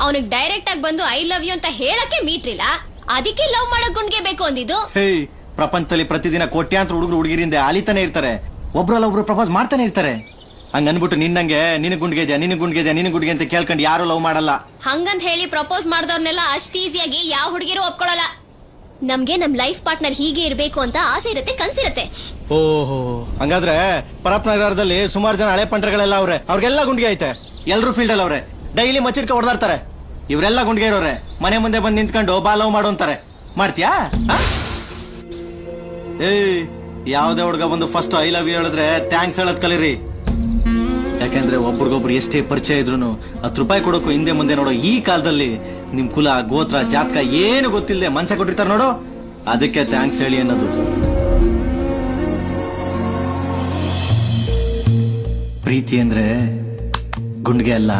ಅವನಿಗೆ ಡೈರೆಕ್ಟ್ ಆಗಿ ಬಂದು ಐ ಲವ್ ಯು ಅಂತ ಹೇಳಕ್ಕೆ ಮೀಟ್ರಿಲ್ಲ, ಅದಕ್ಕೆ ಲವ್ ಮಾಡಕ್ ಗುಂಡ್ಗೆ ಬೇಕು ಅಂದಿದ್ದು. ಹೇ, ಪ್ರಪಂಚದಲ್ಲಿ ಪ್ರತಿದಿನ ಕೋಟ್ಯಾಂತರ ಹುಡುಗರು ಹುಡುಗಿರಿಂದ ಆಲಿತಾನೆ ಇರ್ತಾರೆ, ಒಬ್ರಲ್ಲ ಒಬ್ರು ಪ್ರಪೋಸ್ ಮಾಡ್ತಾನೆ ಇರ್ತಾರೆ. ಹಂಗ ಅನ್ಬಿಟ್ಟು ನಿನ್ನಂಗೆ ನಿನ್ ಗುಂಡ್ಗೆ ಇದೆಯಾ ನಿನ್ ಗುಂಡ್ಗೆ ಇದೆಯಾ ನಿನ್ ಗುಂಡ್ಗೆ ಅಂತ ಕೇಳ್ಕೊಂಡು ಯಾರು ಲವ್ ಮಾಡಲ್ಲ. ಹಂಗಂತ ಹೇಳಿ ಪ್ರಪೋಸ್ ಮಾಡಿದವ್ರನ್ನೆಲ್ಲ ಅಷ್ಟ್ ಈಸಿಯಾಗಿ ಯಾವ ಹುಡುಗಿರು ಒಪ್ಕೊಳ್ಳಲ್ಲ. ನಮ್ಗೆ ನಮ್ ಲೈಫ್ ಪಾರ್ಟ್ನರ್ ಹೀಗೆ ಇರ್ಬೇಕು ಅಂತ ಆಸೆ ಇರುತ್ತೆ, ಕನ್ಸಿರುತ್ತೆ. ಓಹೋ, ಹಂಗಾದ್ರೆ ಪರಪ್ನಗರದಲ್ಲಿ ಸುಮಾರು ಜನ ಹಳೆ ಪಂಟ್ರಗಳೆಲ್ಲ ಅವ್ರೆ, ಅವ್ರಿಗೆಲ್ಲ ಗುಂಡ್ಗೆ ಐತೆ, ಎಲ್ರು ಫೀಲ್ಡ್ ಅಲ್ಲಿ ಅವ್ರೆ, ಡೈಲಿ ಮಚ್ಚಿಡ್ಕ ಹೊಡೆದಾಡ್ತಾರೆ. ಇವರೆಲ್ಲ ಗುಂಡ್ಗೆ ಇರೋರೆ ಮನೆ ಮುಂದೆ ಬಂದು ನಿಂತ್ಕೊಂಡು ಬಾ ಲವ್ ಮಾಡು ಅಂತಾರೆ. ಮಾಡ್ತೀಯಾ? ಏಯ್, ಯಾವ್ದೇ ಹುಡುಗ ಬಂದು ಫಸ್ಟ್ ಐ ಲವ್ ಯು ಹೇಳಿದ್ರೆ ಥ್ಯಾಂಕ್ಸ್ ಹೇಳೋದ್ ಕಲೀರಿ. ಯಾಕಂದ್ರೆ ಒಬ್ರಿಗೊಬ್ರು ಎಷ್ಟೇ ಪರಿಚಯ ಇದ್ರು 10 ರೂಪಾಯಿ ಕೊಡೋಕು ಹಿಂದೆ ಮುಂದೆ ನೋಡೋ ಈ ಕಾಲದಲ್ಲಿ ನಿಮ್ ಕುಲ ಗೋತ್ರ ಜಾತಕ ಏನು ಗೊತ್ತಿಲ್ಲದೆ ಮನ್ಸ ಕೊಟ್ಟಿರ್ತಾರ ನೋಡು, ಅದಕ್ಕೆ ಥ್ಯಾಂಕ್ಸ್ ಹೇಳಿ ಅನ್ನೋದು. ಪ್ರೀತಿ ಅಂದ್ರೆ ಗುಂಡ್ಗೆ ಅಲ್ಲ,